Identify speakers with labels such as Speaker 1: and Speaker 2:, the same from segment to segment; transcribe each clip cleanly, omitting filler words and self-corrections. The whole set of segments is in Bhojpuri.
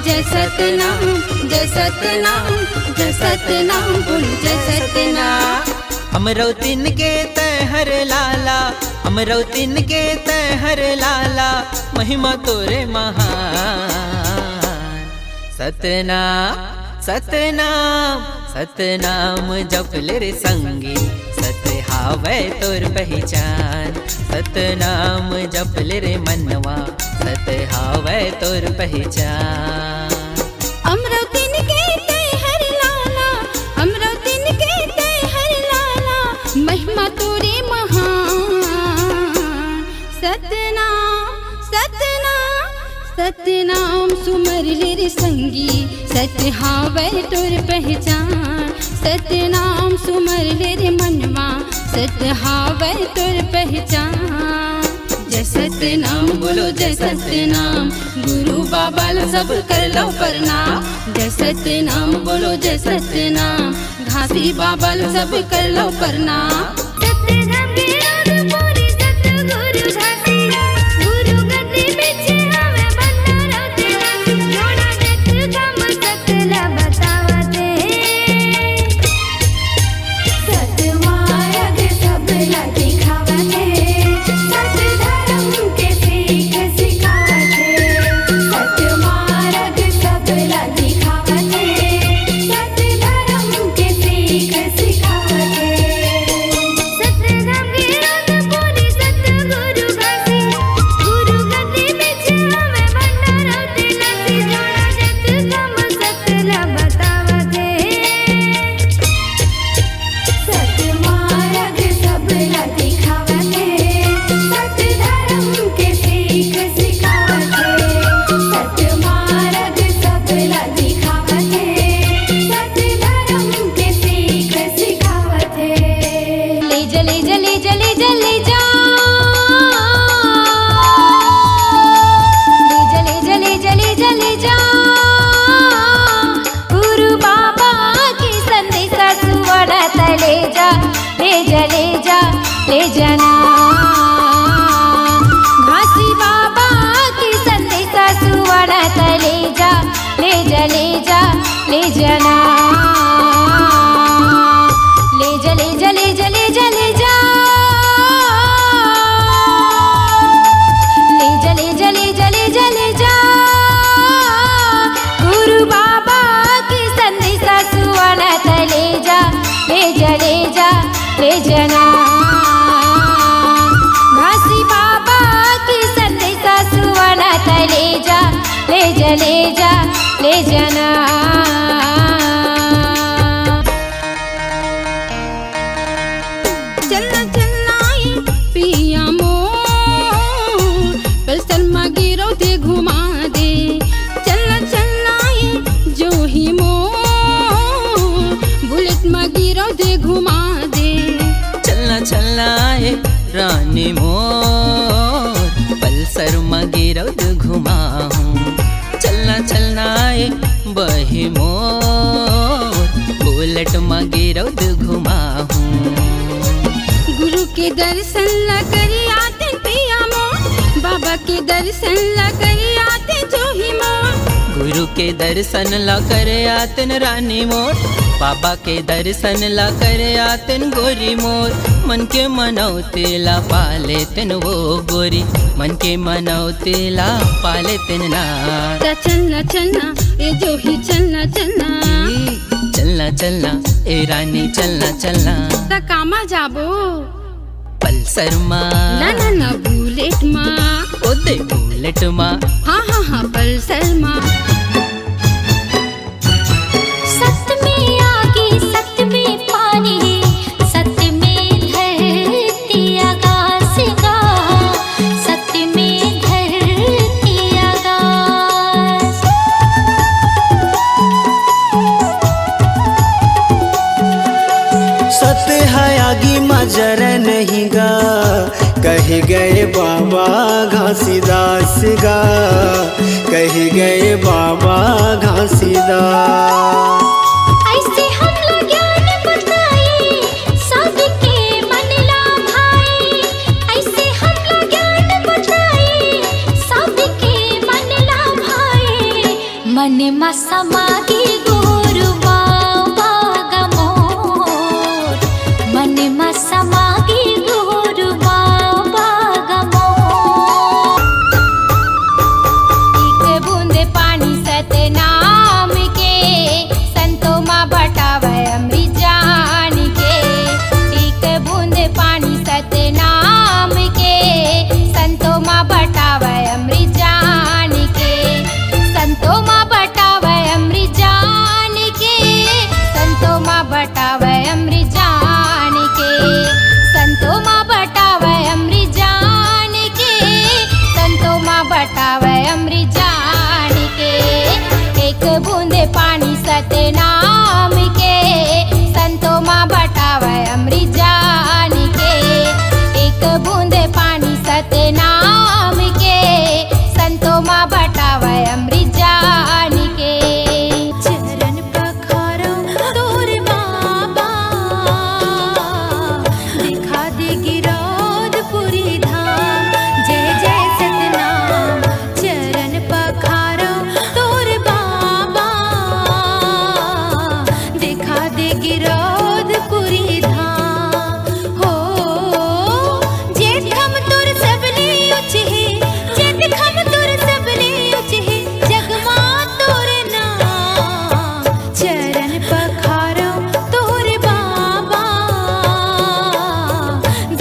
Speaker 1: जय सतनाम जय सतनाम जय सतनाम बोल जय सतनाम।
Speaker 2: हमरो तिन के तहर लाला, हमरो तिन के तहर लाला, महिमा तोरे महान। सतनाम सतनाम सतनाम जपले रे संगी, सत हावै तोर पहचान। सतनाम जपले रे मनवा, सत हावै तोर पहचान।
Speaker 1: हमरो तिन के तहर लाला, हमरो तिन के तहर लाला, महिमा तोरे महान। सतनाम सतनाम सतनाम सुमर रे संगी, सत हावै तोर पहचान। सतनाम सुमर रे मनवा, सत हावै तोर पहचान। जय सतनाम बोलो जय सतनाम, गुरु बाबा ला सब कर लो प्रणाम। जय सतनाम बोलो जय सतनाम, घासी बाबा ला सब कर लो प्रणाम। सतनाम के राज पूरी सतगुरु घासी, गुरु गद्दी पीछे हमें बंदा रहते घासी। जोड़ा जत काम सकला बतावते, सतमार्ग सबला दिखावते। सत धर्म के सीख सिखावते, सतमार्ग सबला दिखावते। सत धर्म के सीख सिखावते। सतनाम के राज पूरी सतगुरु घासी, गुरु गद्दी पीछे हमें बंदा रहते घासी। जोड़ा जत काम सकला बतावते, सतमार्ग सबला दिखावते। सत धर्म के सीख सिखावते, सतमार्ग सबला दिखावते। सत धर्म के सीख सिखावते। ले जले जले जले जले जा, ले जले जले जले जले जा, गुरु बाबा की संदेशा सुवड़त ले जा, ले जले जा ले जना। घासी बाबा की संदेशा सुवड़त ले जा, ले जले जा ले जना। ले जले जले जले जले जा, ले जले जले जले जले जा, गुरु बाबा की संदेशा सुवड़त ले जा, ले जले जा ले जना। घासी बाबा की संदेशा सुवड़त ले जा, ले जले जा ले जना। चलना चलना ये पिया मोर, पल्सर में गिरो दे घुमा दे। चलना चलना ये जो ही मोर, बुलेट में गिरो दे घुमा दे।
Speaker 2: चलना चलना ए रानी मोर, पल्सर में गिरौद घुमाऊं। चलना चलना ए बही मोर, बुलेट में गिरौद घुमाऊं।
Speaker 1: गुरु के दर्शन ला करी आते पिया मोर, बाबा के दर्शन ला करी आते जो ही मोर।
Speaker 2: गुरु के दर्शन ला करे आतन रानी मोर, बाबा के दर्शन ला करे आतन गोरी मोर। मन के मनौते ला पाले तन वो गोरी, मन के मनौते ला पाले तन ना।
Speaker 1: चलना चलना ए जो ही चलना चलना,
Speaker 2: चलना चलना ए रानी चलना चलना।
Speaker 1: ता कामा जाबो
Speaker 2: पल्सर माँ
Speaker 1: ना ना ना बुलेट माँ,
Speaker 2: ओदे बुलेट माँ।
Speaker 1: हाँ हाँ हाँ पल्सर माँ।
Speaker 3: सत्य में आगे सत्य में पानी, सत्य में धरती आकाश का, सत्य में धरती आकाश।
Speaker 4: सत्य है आगे मजर नहीं गा, कह गए बाबा घासीदास गा, कह गए बाबा घासीदास।
Speaker 3: ऐसे हम लोग ज्ञान बताए, सबके मन ला भाए। ऐसे हम लोग ज्ञान बताए, सबके मन ला भाए। मन मा समागी गुरु बाबा गमोर मन मा समागी गुरु बाबा गमोर
Speaker 1: एक बूंद पानी सतनाम के संतों माँ बटावे अमृत जान के एक बूंद पानी सतनाम के संतों माँ बटावे अमृत जान के संतों माँ बटावे अमृत जान के संतों माँ बटावे अमृत जान के संतों माँ बटावे अमृत जान के संतों माँ बटावे अमृत जान के एक बूंद पानी सतनाम के संतों माँ बटावे अमृत जान के एक बूंद पानी सतनाम के संतों माँ बटावे अमृत जान के
Speaker 3: चरण पखारो तोर बाबा दिखा दे गिरौद पुरी धाम जय जय सतनाम चरण पखारो तोर बाबा दिखा दे गिरौद पुरी धाम हो जेठ हम तुर सबले उच है जेठ हम तुर सबले उच है जगमा तोर नाम चरण पखारो तोर बाबा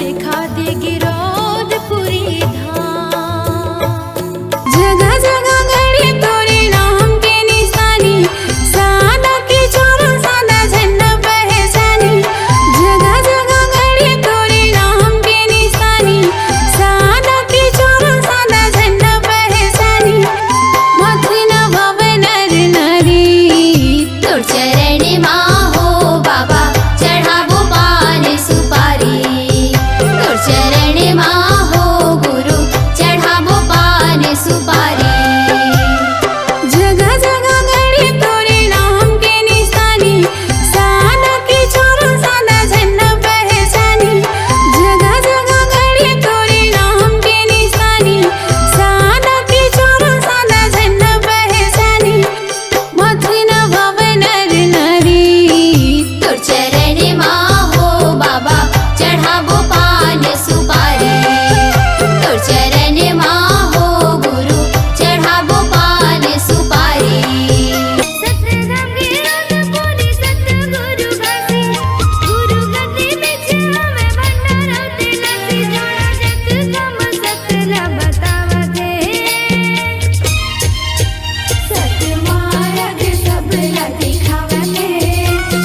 Speaker 3: दिखा दे गिरौद पुरी धाम
Speaker 1: जगह जगह गड़े तोरे नाम के निशानी सादा के छोरो सादा झंडा पहचानी जगह जगह गड़े तोरे नाम के निशानी सादा के छोरो सादा झंडा पहचानी मत न भव नर नारी
Speaker 3: तोर चरण माँ हो बाबा चढ़ाबो पान सुपारी तोर चरण माँ हो गुरु चढ़ाबो पान सुपारी
Speaker 1: जगह जगह गड़े तोरे नाम के निशानी सादा के छोरो सादा झंडा पहचानी जगह जगह गड़े तोरे नाम के निशानी सादा के छोरो सादा झंडा पहचानी मत न भव नर नारी
Speaker 3: तोर चरण माँ हो बाबा चढ़ाबो पान सुपारी तोर चरण माँ हो गुरु चढ़ाबो पान सुपारी सतनाम गिरौद पुरी सतगुरु घासी गुरु गति बिच हमें भंडारौते लसी जोड़ा जग कम सतला बतावते सतमार्ग सबला दिखावते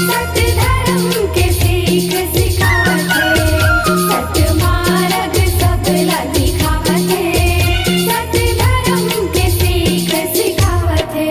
Speaker 3: सत धर्म के सीख सिखावते सतमार्ग सबला दिखावते सत धर्म के सीख सिखावते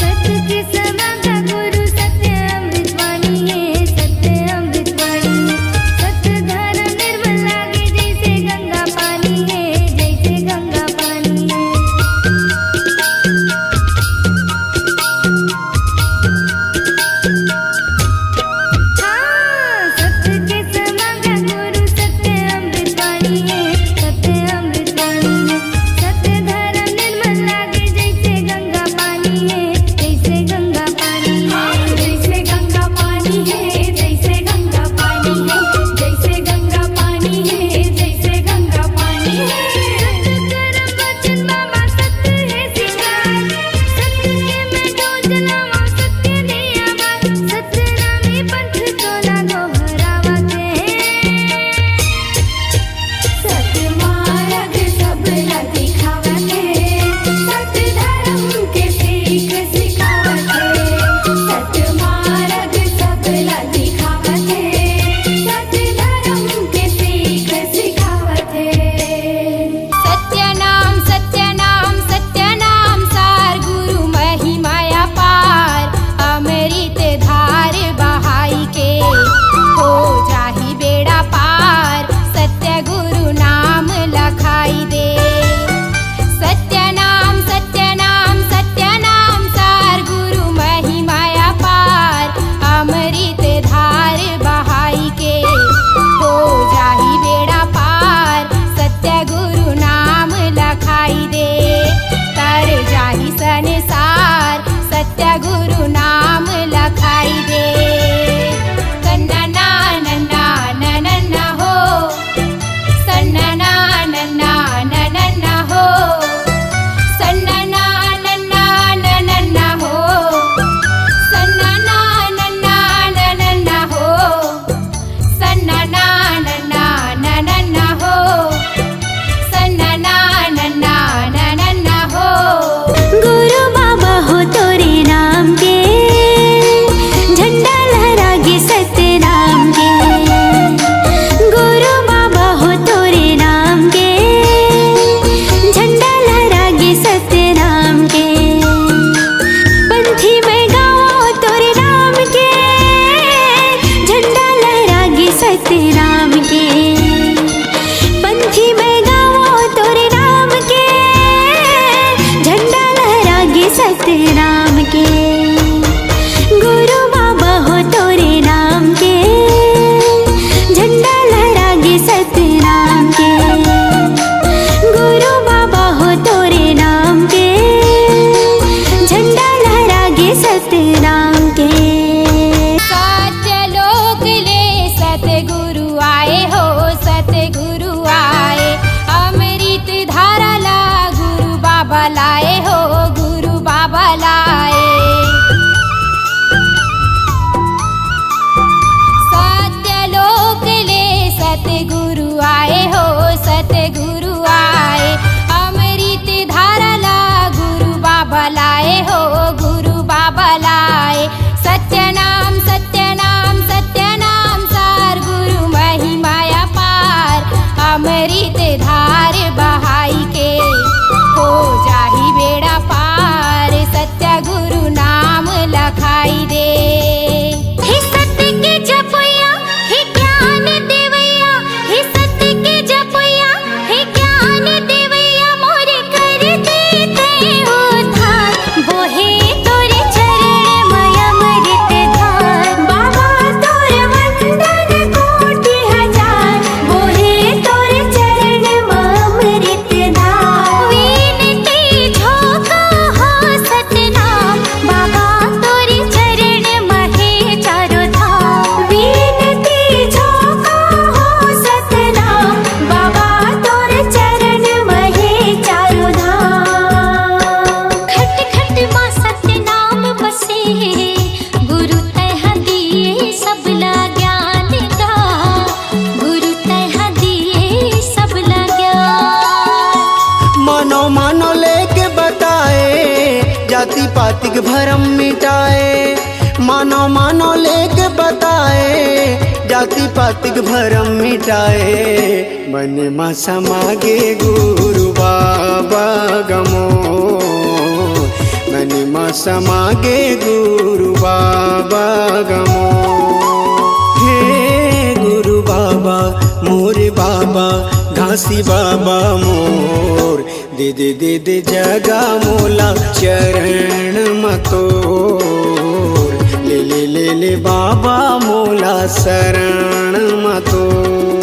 Speaker 3: सत्य के समाता गुरु सत्य अमृतवाणी है सत्य अमृतवाणी है सत्य धर्म निर्मल लागे जैसे गंगा पानी है जैसे गंगा पानी है हाँ सत्य के समाता गुरु सत्य अमृतवाणी है सत्य अमृतवाणी है सत्य धर्म निर्मल लागे सतनाम के। गुरु बाबा हो तोरे नाम के, झंडा लहरागे सतनाम के। गुरु बाबा हो तोरे नाम के, झंडा लहरागे सतनाम के।
Speaker 1: सत्यलोक ले सतगुरु आए हो, सतगुरु आए। अमृत धारा ला गुरु बाबा लाए हो, गुरु बाबा लाए। सत्यलोक ले सतगुरु आए हो, सतगुरु आए। अमृत धारा ला गुरु बाबा लाए हो, गुरु बाबा लाए। सत्यनाम सत्यनाम सत्यनाम सार, गुरु महिमाया पार। अमृत धार बहाई के हो जाही बेड़ा पार, सत्य गुरु नाम लखाई दे।
Speaker 3: हे सत्य के जपैया, हे ज्ञान देवैया, हे सत्य के जपैया, हे ज्ञान देवैया। मोरे कर देते उद्धार, बोहे तोरे चरण मय अमृत धार। बाबा तोर वंदन कोटि हजार, बोहे तोरे चरण मय अमृत धार। विनती झोंका हो सतनाम, बाबा तोरे चरण महे चारों धाम। विनती झोंका हो सतनाम, बाबा तोरे चरण महे चारों धाम। खट खट मां सतनाम बसे, गुरु तह दिए सबला ज्ञान का। गुरु तह दिए सबला ज्ञान।
Speaker 4: मानो मानो लेके बताए, जाति पाति के भरम मिटाए। मानो मानो लेके बताए, जाति पाति के भरम मिटाए। मन में समागे गुरु बाबा गमो, मन में समागे गुरु बाबा गमो। हे गुरु बाबा मोरे बाबा, घासी बाबा मोर। दे दे दे दे जगा मोला चरण मतोर। ले ले ले ले बाबा मोला शरण मतोर।